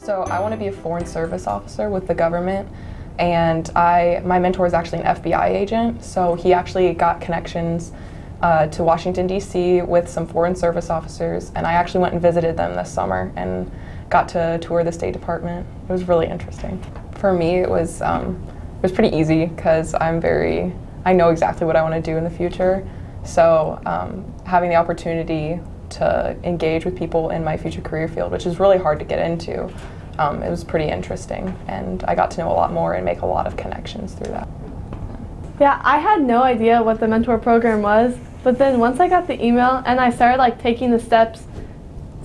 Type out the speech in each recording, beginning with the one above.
So I want to be a foreign service officer with the government, and my mentor is actually an FBI agent, so he actually got connections to Washington, D.C. with some foreign service officers, and I actually went and visited them this summer and got to tour the State Department. It was really interesting. For me, it was pretty easy because I know exactly what I want to do in the future, so having the opportunity to engage with people in my future career field, which is really hard to get into, it was pretty interesting, and I got to know a lot more and make a lot of connections through that. Yeah, I had no idea what the mentor program was, but then once I got the email and I started taking the steps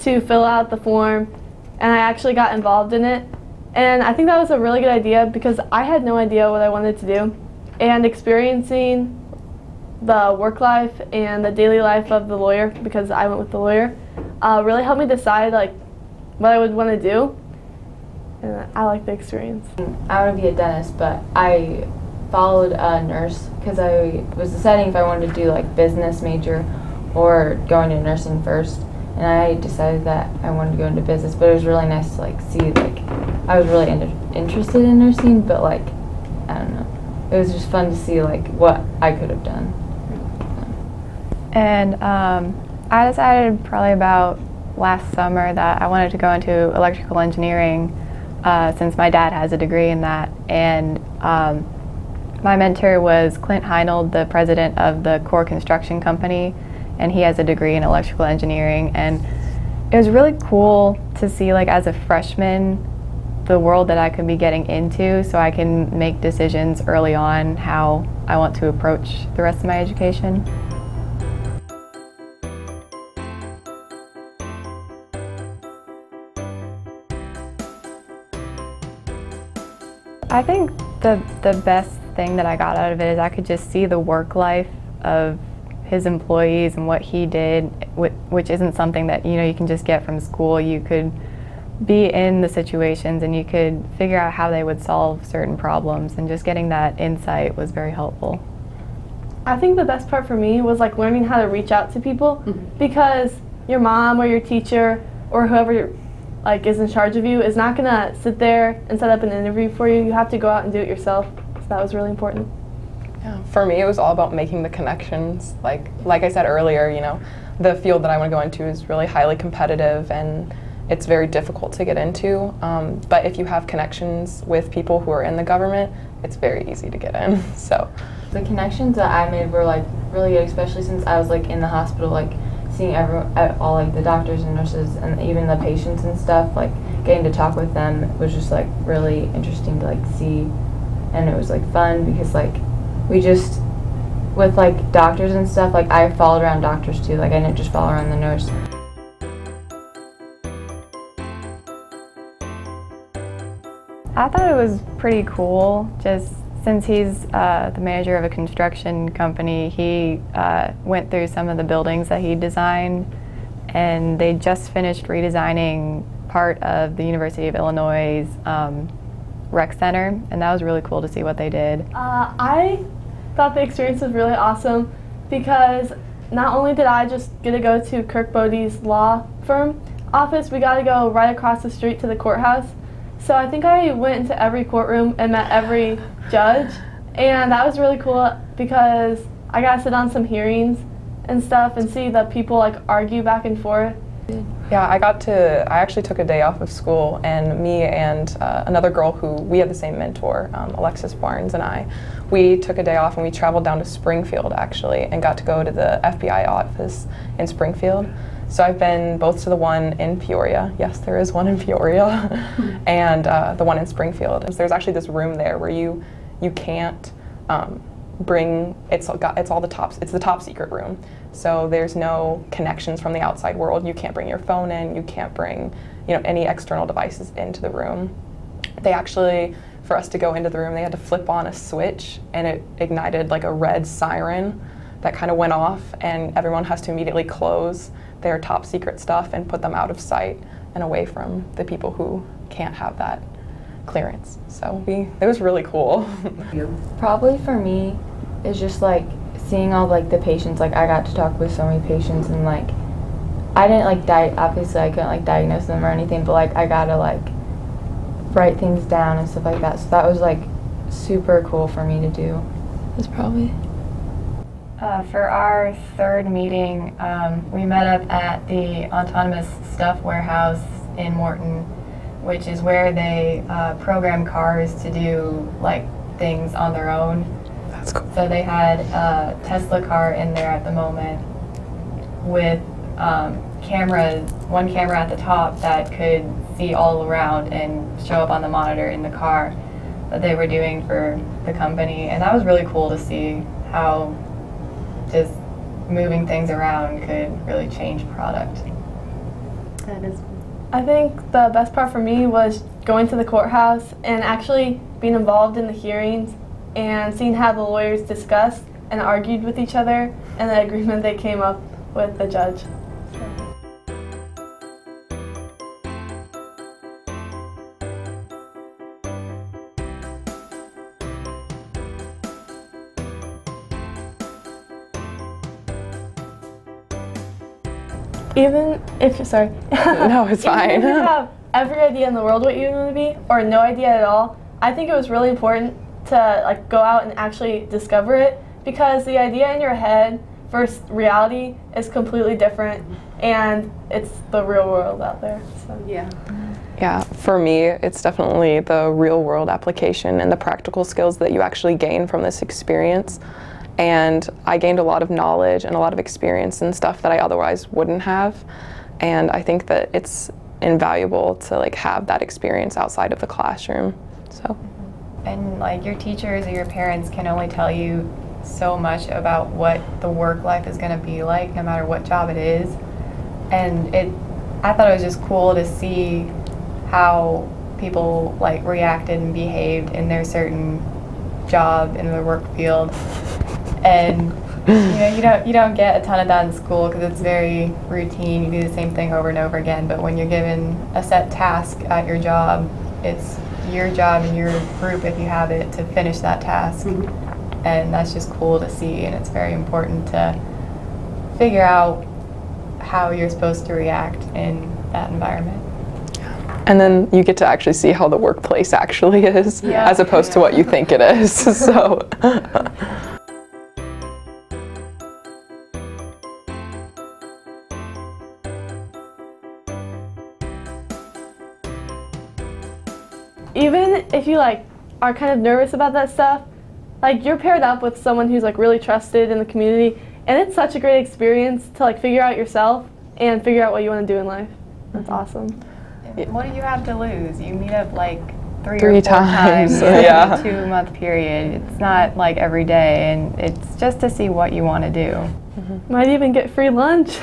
to fill out the form, and I actually got involved in it, and I think that was a really good idea because I had no idea what I wanted to do, and experiencing the work life and the daily life of the lawyer, because I went with the lawyer, really helped me decide what I would want to do, and I like the experience. I want to be a dentist, but I followed a nurse because I was deciding if I wanted to do business major or going to nursing first, and I decided that I wanted to go into business. But it was really nice to see I was really interested in nursing, but I don't know, it was just fun to see what I could have done. And I decided probably about last summer that I wanted to go into electrical engineering since my dad has a degree in that, and my mentor was Clint Heinold, the president of the Core Construction Company, and he has a degree in electrical engineering, and it was really cool to see as a freshman the world that I could be getting into, so I can make decisions early on how I want to approach the rest of my education. I think the best thing that I got out of it is I could just see the work life of his employees and what he did, which isn't something that you can just get from school. You could be in the situations and you could figure out how they would solve certain problems, and just getting that insight was very helpful. I think the best part for me was learning how to reach out to people, because your mom or your teacher or whoever is in charge of you is not gonna sit there and set up an interview for you. You have to go out and do it yourself. So that was really important. Yeah, for me, it was all about making the connections. Like I said earlier, the field that I want to go into is really highly competitive, and it's very difficult to get into. But if you have connections with people who are in the government, it's very easy to get in. So the connections that I made were really good, especially since I was in the hospital, seeing all the doctors and nurses and even the patients and stuff, getting to talk with them was just really interesting to see, and it was fun because we just with doctors and stuff, I followed around doctors too, I didn't just follow around the nurse. I thought it was pretty cool, just since he's the manager of a construction company. He went through some of the buildings that he designed, and they just finished redesigning part of the University of Illinois' rec center, and that was really cool to see what they did. I thought the experience was really awesome because not only did I just get to go to Kirk Bodie's law firm office, we got to go right across the street to the courthouse. So I think I went into every courtroom and met every judge, and that was really cool because I got to sit on some hearings and stuff and see the people argue back and forth. yeah, I actually took a day off of school, and me and another girl who we had the same mentor, Alexis Barnes, and we took a day off and we traveled down to Springfield actually, and got to go to the FBI office in Springfield. So I've been both to the one in Peoria, yes there is one in Peoria, and the one in Springfield. There's actually this room there where you can't bring, it's the top secret room. So there's no connections from the outside world. You can't bring your phone in, you can't bring any external devices into the room. They actually, for us to go into the room, they had to flip on a switch and it ignited a red siren that kind of went off, and everyone has to immediately close their top secret stuff and put them out of sight and away from the people who can't have that clearance. So it was really cool. Probably for me is just seeing all the patients. I got to talk with so many patients, and I didn't obviously I couldn't diagnose them or anything, but I got to write things down and stuff like that. So that was like super cool for me to do. It's probably. For our third meeting, we met up at the Autonomous Stuff Warehouse in Morton, which is where they program cars to do like things on their own. That's cool. So they had a Tesla car in there at the moment with cameras, one camera at the top that could see all around and show up on the monitor in the car that they were doing for the company. And that was really cool to see how just moving things around could really change product. That is. I think the best part for me was going to the courthouse and actually being involved in the hearings and seeing how the lawyers discussed and argued with each other and the agreement they came up with the judge. Even if, sorry. No, it's fine. Even if you have every idea in the world what you want to be, or no idea at all, I think it was really important to like go out and actually discover it, because the idea in your head versus reality is completely different, and it's the real world out there. So. Yeah. Yeah, for me, it's definitely the real world application and the practical skills that you actually gain from this experience. And I gained a lot of knowledge and a lot of experience and stuff that I otherwise wouldn't have. And I think that it's invaluable to like have that experience outside of the classroom. So. And like your teachers or your parents can only tell you so much about what the work life is going to be like, no matter what job it is. And I thought it was just cool to see how people like reacted and behaved in their certain job in their work field. And you don't get a ton of that in school because it's very routine. You do the same thing over and over again. But when you're given a set task at your job, it's your job and your group, if you have it, to finish that task. Mm-hmm. And that's just cool to see. And it's very important to figure out how you're supposed to react in that environment. And then you get to actually see how the workplace actually is, as opposed to what you think it is. So. Even if you like are kind of nervous about that stuff, like you're paired up with someone who's like really trusted in the community, and it's such a great experience to like figure out yourself and figure out what you want to do in life. That's awesome. What do you have to lose? You meet up like three or four times in yeah. a 2-month period. It's not like every day, and it's just to see what you want to do. Mm-hmm. Might even get free lunch.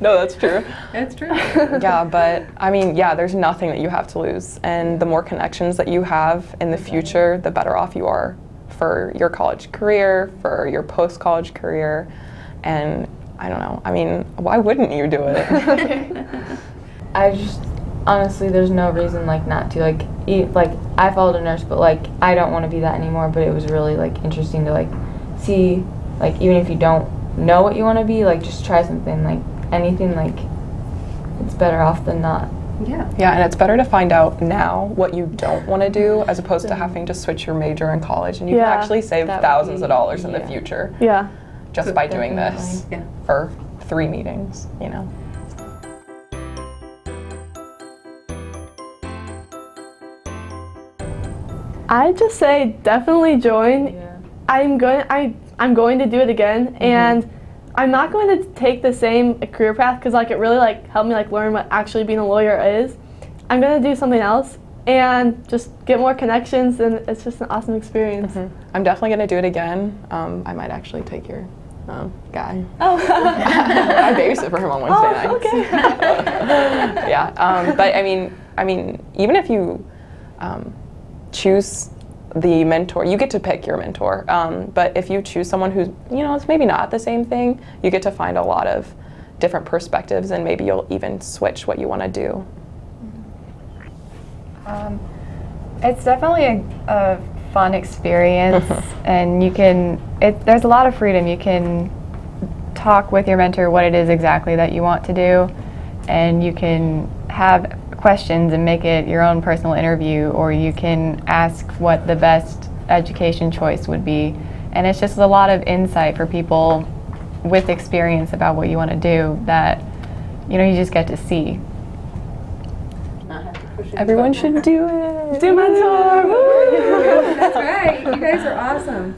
No, that's true. That's true. Yeah, but I mean, yeah, there's nothing that you have to lose. And the more connections that you have in the future, the better off you are for your college career, for your post-college career. And I don't know, I mean, why wouldn't you do it? I just, honestly, there's no reason like not to. Like I followed a nurse, but like I don't want to be that anymore. But it was really like interesting to like see, like even if you don't know what you want to be, like just try something, like anything, like it's better off than not. Yeah. Yeah, and it's better to find out now what you don't want to do as opposed to having to switch your major in college, and you can actually save thousands of dollars in the future. Yeah. Just by doing this for 3 meetings, you know. I'd just say definitely join. Yeah. I'm going to do it again, and I'm not going to take the same career path because like it really like helped me like learn what actually being a lawyer is. I'm going to do something else and just get more connections, and it's just an awesome experience. I'm definitely going to do it again. I might actually take your guy. Oh. I babysit for him on Wednesday nights. Okay. Yeah, but I mean, even if you choose the mentor, you get to pick your mentor. But if you choose someone who's, it's maybe not the same thing, you get to find a lot of different perspectives, and maybe you'll even switch what you want to do. It's definitely a fun experience, and there's a lot of freedom. You can talk with your mentor what it is exactly that you want to do, and you can have questions and make it your own personal interview, or you can ask what the best education choice would be. And it's just a lot of insight for people with experience about what you want to do that, you know, you just get to see. Everyone should do it. Do mentor. That's right. You guys are awesome.